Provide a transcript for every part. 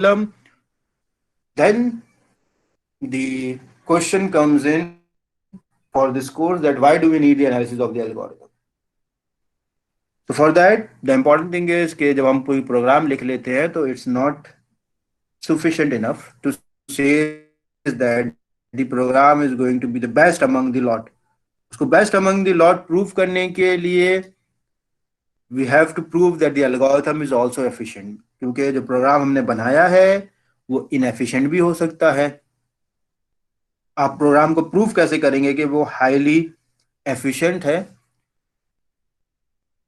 problem, then the question comes in for this course that why do we need the analysis of the algorithm. So for that, the important thing is कि जब हम कोई programme लिख लेते हैं तो it's not sufficient enough to say that the program is going to be the best among the lot. उसको best among the lot prove करने के लिए we have to prove that the algorithm is also efficient, क्योंकि जो programme हमने बनाया है वो इनएफिशिएंट भी हो सकता है। आप प्रोग्राम को प्रूव कैसे करेंगे कि वो हाईली एफिशिएंट है?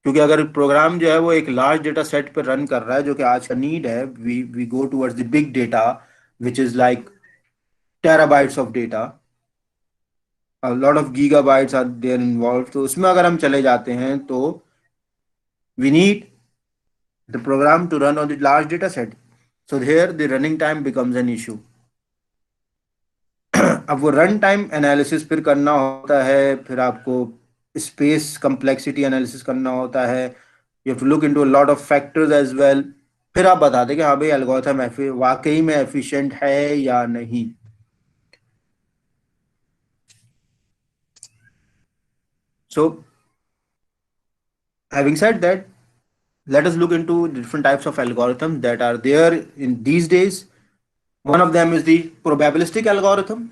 क्योंकि अगर प्रोग्राम जो है वो एक लार्ज डेटा सेट पर रन कर रहा है, जो कि आज का नीड है, we go towards the big data which is like terabytes of data, a lot of gigabytes are there involved, तो उसमें अगर हम चले जाते हैं तो we need the program to run on the large data set. So here the running time becomes an issue. अब वो रन टाइम एनालिसिस फिर करना होता है, फिर आपको स्पेस कम्प्लेक्सिटी एनालिसिस करना होता है, you have to look into a lot of factors as well. फिर आप बताते कि हाँ भाई एल्गोरिथम वाकई में एफिशिएंट है या नहीं। So having said that, let us look into different types of algorithms that are there in these days. One of them is the probabilistic algorithm.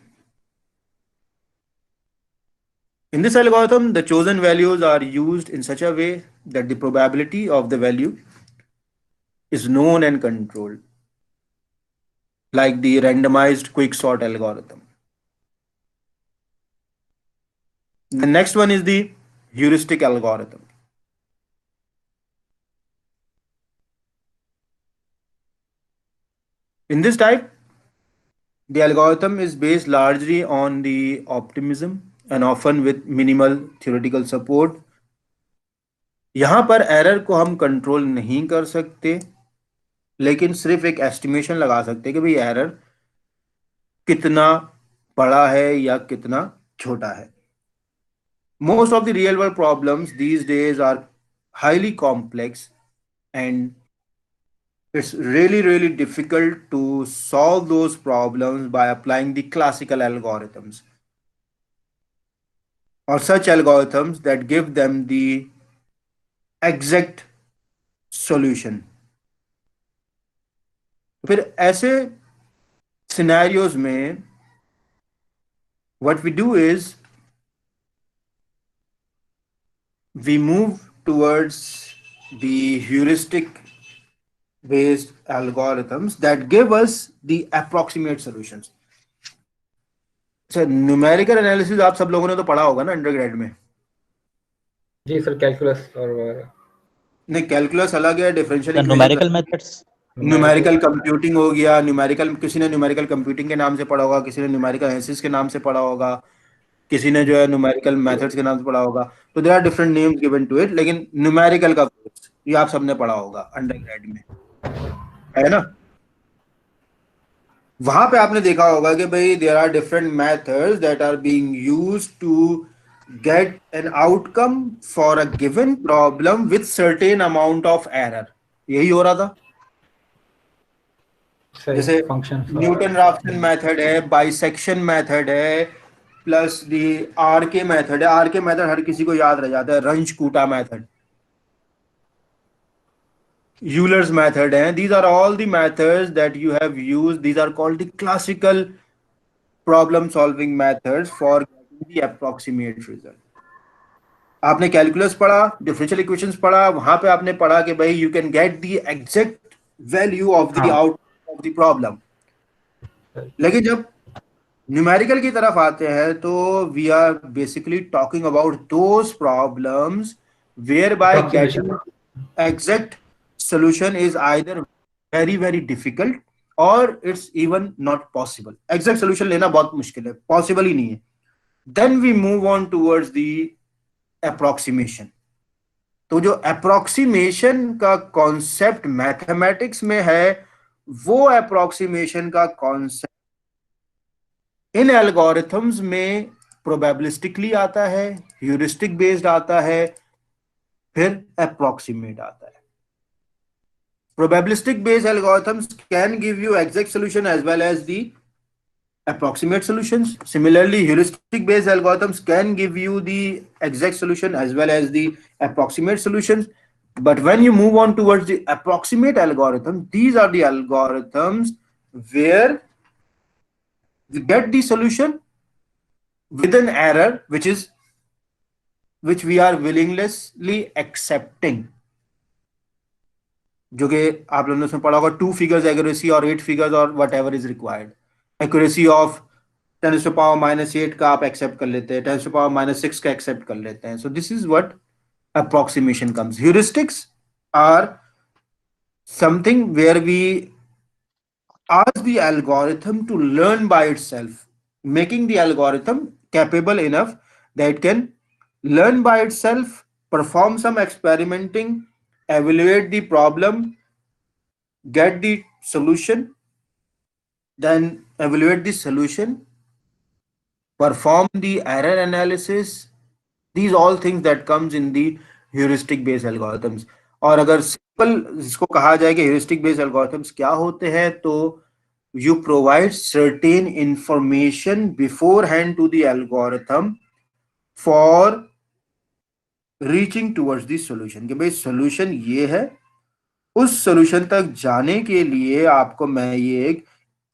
In this algorithm, the chosen values are used in such a way that the probability of the value is known and controlled, like the randomized quicksort algorithm. The next one is the heuristic algorithm. In this type, the algorithm is based largely on the optimism and often with minimal theoretical support. यहाँ पर error को हम control नहीं कर सकते, लेकिन सिर्फ एक एस्टिमेशन लगा सकते हैं कि भाई एरर कितना बड़ा है या कितना छोटा है। Most of the real world problems these days are highly complex, and it's really difficult to solve those problems by applying the classical algorithms or such algorithms that give them the exact solution. फिर ऐसे scenarios में what we do is we move towards the heuristic based algorithms that give us the approximate solutions. Sir numerical analysis आप सब लोगों ने तो पढ़ा होगा ना अंडरग्रेड में? जी सर, कैलकुलस और नहीं, कैलकुलस अलग है, differential equation numerical methods, numerical computing हो गया। न्यूमेरिकल किसी ने न्यूमेरिकल कंप्यूटिंग के नाम से पढ़ा होगा, किसी ने न्यूमेरिकल एनालिसिस के नाम से पढ़ा होगा, किसी ने जो है न्यूमेरिकल मेथड्स के नाम से पढ़ा होगा। तो there are different names given to it, लेकिन न्यूमेरिकल का कोर्स ये आप सबने पढ़ा होगा अंडरग्रेड में, है ना? वहां पे आपने देखा होगा कि भाई there are different methods that are being used to get an outcome for a given problem with certain amount of error. यही हो रहा था। जैसे फंक्शन न्यूटन राफ्सन मेथड है, बाइसेक्शन मेथड है, plus the R K method है। R K method हर किसी को याद रह जाता है, रंच-कूटा मेथड, यूलर्स मेथड है। these are all the methods that you have used. These are called the classical problem solving methods for getting the approximate result. आपने कैलकुलस पढ़ा, डिफरेंशियल इक्वेशंस पढ़ा, वहां पे आपने पढ़ा कि भाई you can get the exact value of the output of the problem. लेकिन जब न्यूमेरिकल की तरफ आते हैं तो we are basically talking about those problems where by getting exact solution is either very difficult or it's even not possible. Exact solution लेना बहुत मुश्किल है, possible ही नहीं है। Then we move on towards the approximation. तो जो approximation का concept mathematics में है, वो approximation का concept इन algorithms में probabilistically आता है, heuristic based आता है, फिर approximate आता है। Probabilistic based algorithms can give you exact solution as well as the approximate solutions. Similarly, heuristic based algorithms can give you the exact solution as well as the approximate solutions. But when you move on towards the approximate algorithm, these are the algorithms where we get the solution with an error which we are willingly accepting. जो कि आप लोगों ने उसमें पढ़ा होगा 2 figures accuracy और 8 figures और whatever is required. Accuracy of 10⁻⁻8 का आप एक्सेप्ट कर लेते हैं, 10⁻⁻6 का एक्सेप्ट कर लेते हैं. So this is what approximation comes. Heuristics are something where we ask the algorithm to learn by itself, making the algorithm capable enough that it can learn by itself, perform some experimenting, evaluate the problem, get the solution, then evaluate the solution, perform the error analysis. These all things that comes in the heuristic based algorithms. और अगर simple जिसको कहा जाए कि heuristic based algorithms क्या होते हैं, तो you provide certain information beforehand to the algorithm for reaching towards the solution. कि भाई solution ये है, उस solution तक जाने के लिए आपको मैं ये एक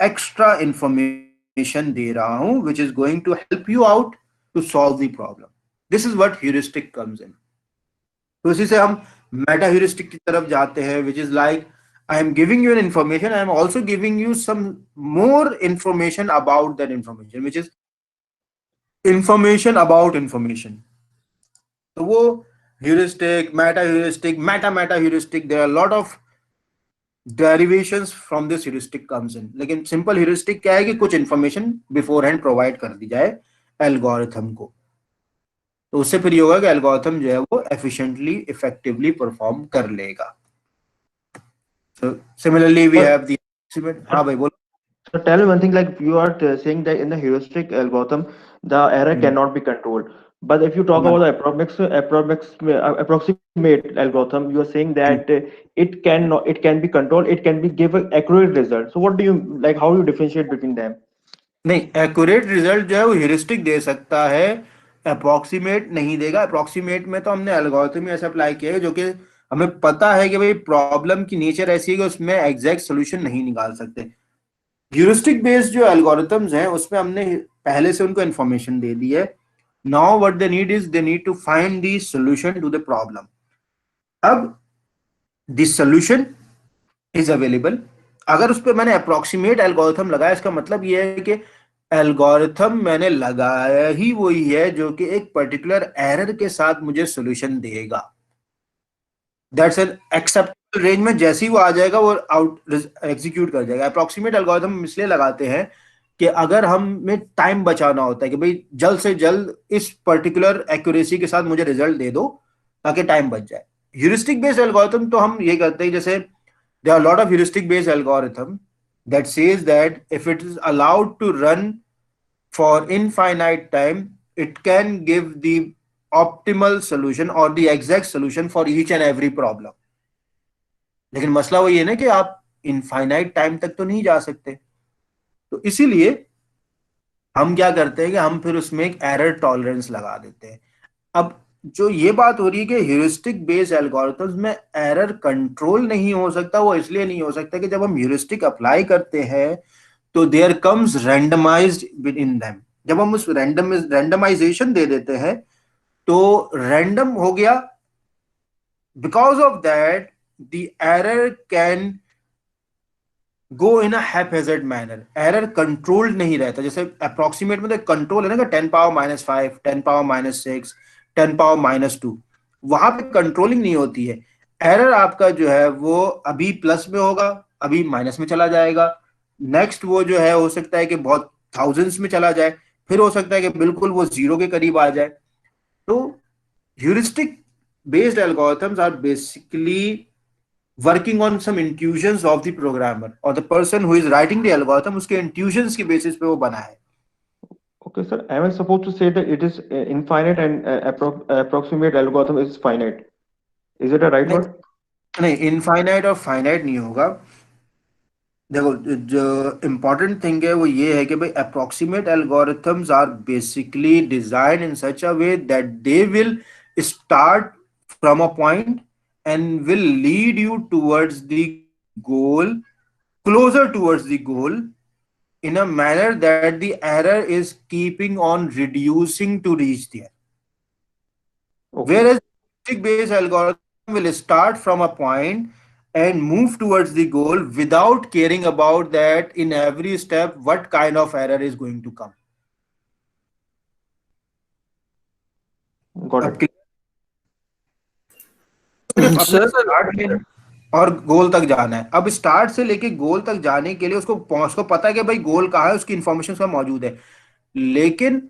extra information दे रहा हूं which is going to help you out to solve the problem. This is what heuristic comes in. तो इसी से हम मेटा ह्यूरिस्टिक की तरफ जाते हैं, which is like I am giving you an information, I am also giving you some more information about that information, which is information about information. तो वो heuristic, meta heuristic, meta heuristic, there are a lot of derivations from this heuristic comes in. लेकिन simple heuristic क्या है कि कुछ information beforehand provide कर दी जाए algorithm को, तो उससे फिर ये होगा कि एल्गोरिथम जो है वो एफिशिएंटली इफेक्टिवली परफॉर्म कर लेगा. So similarly we have the हाँ भाई बोलो. So tell me one thing, like you are saying that in the heuristic algorithm, the error cannot be controlled. But if you talk about the approximate algorithm, you are saying that it can be controlled, it can be give an accurate result. So what do you like? How you differentiate between them? नहीं, accurate result जो है वो heuristic दे सकता है, approximate नहीं देगा. Approximate में तो हमने एल्गोरिथम ऐसा अप्लाई किया है जो कि हमें पता है कि भाई प्रॉब्लम की नेचर ऐसी है कि उसमें एग्जैक्ट सोल्यूशन नहीं निकाल सकते. ह्यूरिस्टिक बेस्ड जो एल्गोरिथम्स हैं उसमें हमने पहले से उनको इन्फॉर्मेशन दे दी है. Now what they need is they need to find the solution to the problem. अब द सॉल्यूशन इज अवेलेबल. अगर उस पर मैंने अप्रोक्सीमेट एल्गोरिथम लगाया, इसका मतलब ये है कि एल्गोरिथम मैंने लगाया ही वही है जो कि एक पर्टिकुलर एरर के साथ मुझे सॉल्यूशन देगा. दैट्स एन एक्सेप्टेबल रेंज में जैसे ही वो आ जाएगा वो आउट एग्जीक्यूट कर जाएगा. अप्रोक्सीमेट एल्गोरिथम हम इसलिए लगाते हैं कि अगर हमें टाइम बचाना होता है कि भाई जल्द से जल्द इस पर्टिकुलर एक्यूरेसी के साथ मुझे रिजल्ट दे दो ताकि टाइम बच जाए. ह्यूरिस्टिक बेस्ड एल्गोरिथम तो हम ये करते हैं, जैसे there are a lot of heuristic based algorithm that says that if it is allowed to run for infinite time, it can give the optimal solution or the exact solution for each and every problem. लेकिन मसला वो ये ना कि आप infinite time तक तो नहीं जा सकते, तो इसीलिए हम क्या करते हैं कि हम फिर उसमें एक एरर टॉलरेंस लगा देते हैं. अब जो ये बात हो रही है कि ह्यूरिस्टिक बेस्ड एल्गोरिथम्स में एरर कंट्रोल नहीं हो सकता, वो इसलिए नहीं हो सकता कि जब हम ह्यूरिस्टिक अप्लाई करते हैं तो there comes randomized within them. जब हम उस रैंडमाइजेशन दे देते हैं तो रैंडम हो गया. Because of that the error can go in a haphazard manner. Error controlled नहीं रहता. जैसे अप्रोक्सीमेट में तो कंट्रोल है ना कि 10⁻⁻5, 10⁻⁻6, 10⁻⁻2, वहां पे कंट्रोलिंग नहीं होती है. एरर आपका जो है वो अभी प्लस में होगा, अभी माइनस में चला जाएगा, नेक्स्ट वो जो है हो सकता है कि बहुत थाउजेंड्स में चला जाए, फिर हो सकता है कि बिल्कुल वो जीरो के करीब आ जाए. तो heuristic based algorithms are basically working on some intuitions of the programmer or the person who is writing the algorithm, उसके intuitions की basis पे वो बना है. Okay, sir. Am I supposed to say that it is infinite and approximate algorithm is finite? Is it a right word? नहीं, infinite और finite नहीं होगा। देखो, जो इम्पोर्टेंट थिंग है वो ये है कि भाई approximate algorithms are basically design in such a way that they will start from a point and will lead you towards the goal, closer towards the goal, in a manner that the error is keeping on reducing to reach there. Okay, Whereas heuristic based algorithm will start from a point and move towards the goal without caring about that in every step what kind of error is going to come. got अब it. सिर्फ अपने sir start में और गोल तक जाना है। अब start से लेके गोल तक जाने के लिए उसको पता है कि भाई गोल कहाँ है, उसकी इंफॉर्मेशन उसका मौजूद है, लेकिन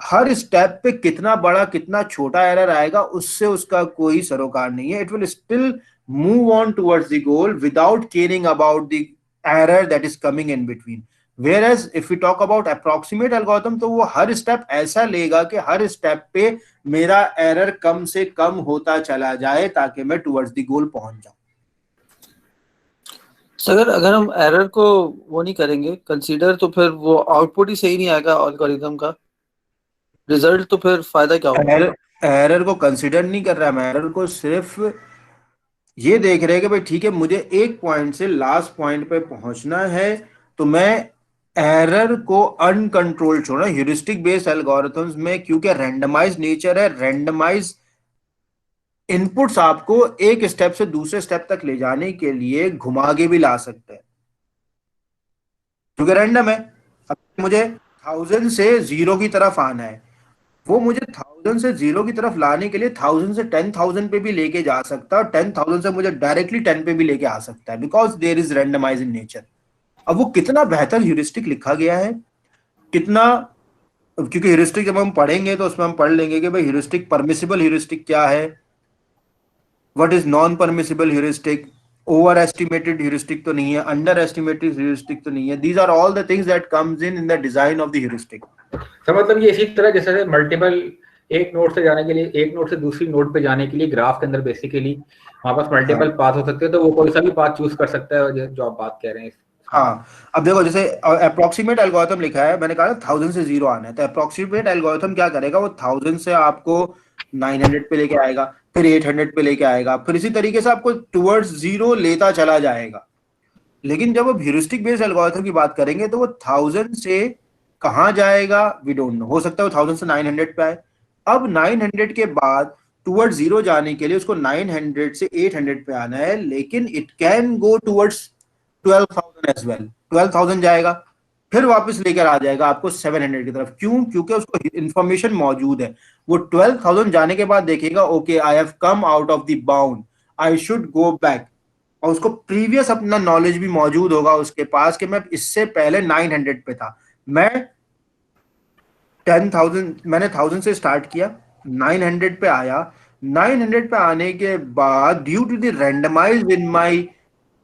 हर स्टेप पे कितना बड़ा कितना छोटा एरर आएगा उससे उसका कोई सरोकार नहीं है। It will still move on towards the goal without caring about the error that is coming in between. Where if we talk about approximate algorithm, तो वो हर स्टेप ऐसा लेगा कि हर स्टेप पे मेरा एरर कम से कम होता चला जाए ताकि मैं टुवर्ड्स द गोल पहुंच जाऊं। सर अगर हम एरर को वो नहीं करेंगे कंसीडर, तो फिर वो आउटपुट ही सही नहीं आएगा एल्गोरिथम का, रिजल्ट तो फिर फायदा क्या होगा? एरर को कंसिडर नहीं कर रहा, मैं एरर को सिर्फ ये देख रहे हैं कि भाई ठीक है, मुझे एक पॉइंट से लास्ट पॉइंट पे पहुंचना है, तो मैं एरर को अनकंट्रोल छोड़ना। ह्यूरिस्टिक बेस्ड एल्गोरिथम्स में क्योंकि रैंडमाइज नेचर है, रैंडमाइज इनपुट्स आपको एक स्टेप से दूसरे स्टेप तक ले जाने के लिए घुमा के भी ला सकते हैं क्योंकि रैंडम है। अब मुझे 1000 से 0 की तरफ आना है, वो मुझे 1000 से 0 की तरफ लाने के लिए 1000 से 10,000 पे भी लेके जा सकता है और 10,000 से मुझे डायरेक्टली 10 पे भी लेके आ सकता है, because there is randomize in nature. अब वो कितना बेहतर ह्यूरिस्टिक लिखा गया है, कितना, क्योंकि ह्यूरिस्टिक जब हम पढ़ेंगे तो उसमें हम पढ़ लेंगे कि भाई ह्यूरिस्टिक, परमिसिबल ह्यूरिस्टिक क्या है, what is non permissible heuristic, over estimated heuristic तो नहीं है, अंडर एस्टिमेटेड ह्यूरिस्टिक तो नहीं है। These are all the things that comes in the design of the heuristic. तो मतलब ये इसी तरह जैसे मल्टीपल, एक नोड से जाने के लिए, एक नोड से दूसरी नोड पे जाने के लिए ग्राफ के अंदर बेसिकली हमारे पास मल्टीपल पाथ हो सकते हैं, तो वो कोई सा भी पाथ चूज कर सकता है जो आप बात कह रहे हैं। हाँ, अब देखो जैसे अप्रोक्सीमेट एल्गोरिथम लिखा है, मैंने कहा 1000 से 0 आना है, तो अप्रोक्सीमेट एल्गोरिथम क्या करेगा, वो 1000 से आपको 900 पे लेके आएगा, फिर 800 पे लेके आएगा, फिर इसी तरीके से आपको टुवर्ड्स 0 लेता चला जाएगा। लेकिन जब अब ह्यूरिस्टिक बेस्ड एल्गोरिथम की बात करेंगे तो वो 1000 से कहाँ जाएगा वी डोंट नो, हो सकता है वो 1000 से 900 पे आए। अब 900 के बाद टुवर्ड्स 0 जाने के लिए उसको 900 से 800 पे आना है, लेकिन it can go towards 12,000 as well. 12,000 जाएगा, फिर वापस लेकर आ जाएगा आपको 700 की तरफ। क्यों? क्योंकि उसको इंफॉर्मेशन मौजूद है। वो 12,000 जाने के बाद देखेगा okay I have come out of the bound, I should go back, और उसको प्रीवियस अपना नॉलेज भी मौजूद होगा उसके पास कि मैं इससे पहले 900 पे था, मैं 10,000, मैंने 1000 से स्टार्ट किया, 900 पे आया, 900 पे आने के बाद due to the randomize in my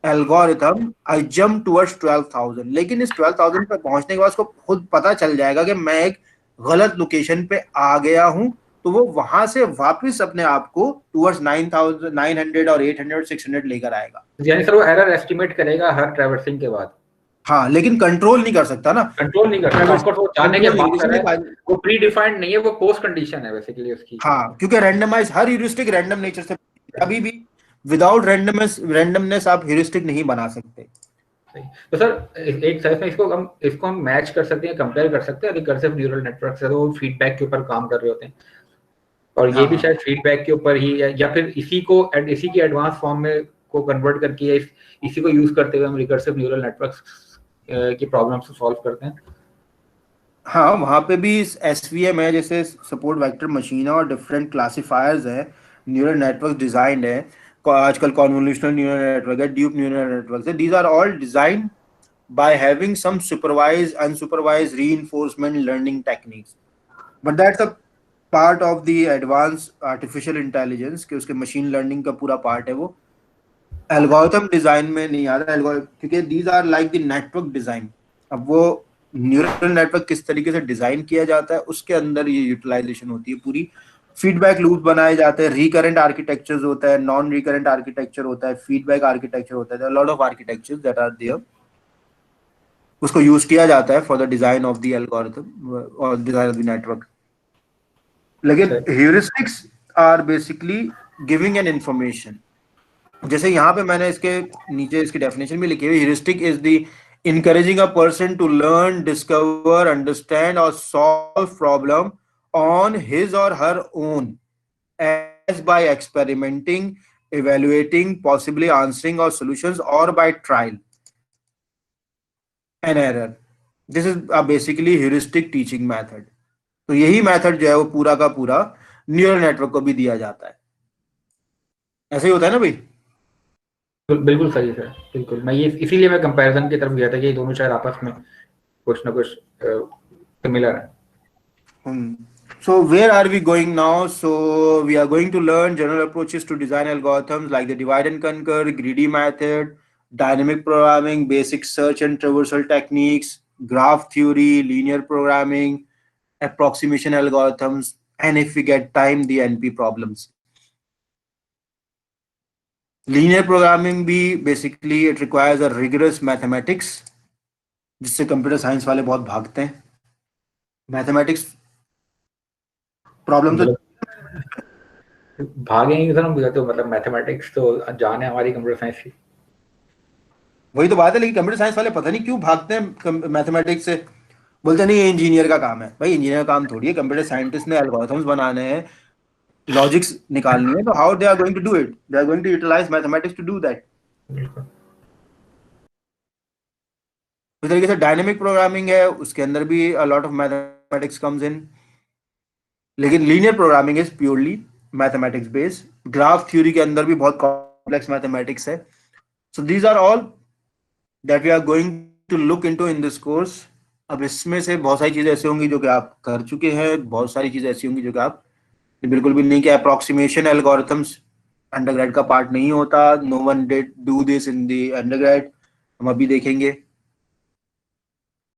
algorithm I jump towards 12,000। लेकिन इस 12,000 पे पहुंचने के बाद उसको खुद पता चल जाएगा कि मैं एक गलत लोकेशन पे आ गया हूं, तो वो वहां से वापस अपने आप को टुवर्ड्स 9,000, 900 और 800 600 लेकर आएगा। यानी सर वो एरर एस्टिमेट करेगा हर ट्रैवर्सिंग के बाद। हाँ, लेकिन कंट्रोल नहीं कर सकता ना, कंट्रोल नहीं कर सकता, ऑफ कोर्स वो जाने के बाद इसलिए है, वो प्री डिफाइंड नहीं है, वो पोस्ट कंडीशन है बेसिकली उसकी। हाँ, क्योंकि रैंडमाइज, हर ह्यूरिस्टिक रैंडम नेचर से, अभी भी विदाउट रैंडमनेस आप ह्यूरिस्टिक नहीं बना सकते। तो सर एक तरह से इसको हम मैच कर सकते हैं, कंपेयर कर सकते हैं रिकर्सिव न्यूरल नेटवर्क से, तो वो फीडबैक के ऊपर काम कर रहे होते हैं, और ये भी शायद फीडबैक के ऊपर ही या फिर इसी की एडवांस फॉर्म में को कन्वर्ट करके इसी को यूज करते हुए हम रिकर्सिव न्यूरल नेटवर्क्स की प्रॉब्लम को सॉल्व करते हैं। हाँ, वहाँ पे भी SVM है, जैसे सपोर्ट वेक्टर मशीन है, और डिफरेंट क्लासिफायर्स हैं, न्यूरल नेटवर्क डिजाइंड है, आजकल कॉन्वोल्यूशनल न्यूरल नेटवर्क है, डीप न्यूरल नेटवर्क है। These are all designed by having some supervised unsupervised reinforcement learning techniques, but that's a part of the advance artificial intelligence, कि उसके machine learning का पूरा part है वो, एल्गोरिथम डिजाइन में नहीं आता क्योंकि these are like the network design. अब वो न्यूरल नेटवर्क किस तरीके से डिजाइन किया जाता है उसके अंदर ये यूटिलाइजेशन होती है पूरी। फीडबैक लूप बनाए जाते हैं, रिकरेंट आर्किटेक्चर्स होता है, नॉन रिकरेंट आर्किटेक्चर होता है, फीडबैक आर्किटेक्चर होता है, lot of architectures that are there. उसको यूज किया जाता है for the design of the algorithm और डिजाइन ऑफ द नेटवर्क। लेकिन heuristics are basically giving an information. जैसे यहाँ पे मैंने इसके नीचे इसकी डेफिनेशन भी लिखी हुई, heuristic is the encouraging a person to learn, discover, understand or solve problem on his or her own, as by experimenting, evaluating, possibly answering or solutions, or by trial and error. This is a basically heuristic teaching method. तो यही method जो है वो पूरा का पूरा neural network को भी दिया जाता है। ऐसे ही होता है ना भाई? बिल्कुल सही सर, बिल्कुल। मैं ये इसीलिए मैं कंपैरिजन की तरफ गया था कि ये दोनों शायद आपस में कुछ ना कुछ सिमिलर है। So where are we going now? So we are going to learn general approaches to design algorithms like the divide and conquer, greedy method, dynamic programming, basic search and traversal techniques, graph theory, linear programming, approximation algorithms, and if we get time, the NP problems. Linear programming भी basically it requires a rigorous mathematics, जिससे computer science वाले बहुत भागते हैं। Mathematics problem तो भागेंगे sir हम, तो मतलब मैथमेटिक्स तो जान है हमारी कंप्यूटर साइंस की। वही तो बात है, लेकिन कंप्यूटर साइंस वाले पता नहीं क्यों भागते हैं मैथमेटिक्स से। बोलते नहीं ये इंजीनियर का काम है। भाई इंजीनियर का काम थोड़ी है, कंप्यूटर साइंटिस्ट ने एल्गोरिथम्स बनाने हैं, लॉजिक्स निकालनी है, तो how they are going to do it? They are going to utilise mathematics to do that. इस तरीके से डायनेमिक प्रोग्रामिंग है, उसके अंदर भी a lot of mathematics comes in, लेकिन linear programming is purely mathematics based. Graph theory के अंदर भी बहुत कॉम्प्लेक्स मैथमेटिक्स है। So these are all that we are going to look into in this course. अब इसमें से बहुत सारी चीजें ऐसी होंगी जो कि आप कर चुके हैं, बहुत सारी चीजें ऐसी होंगी जो कि आप बिल्कुल भी नहीं किया। अप्रोक्सीमेशन एल्गोरिथम्स अंडरग्रेड का पार्ट नहीं होता। No one did do this in the undergrad, हम अभी देखेंगे।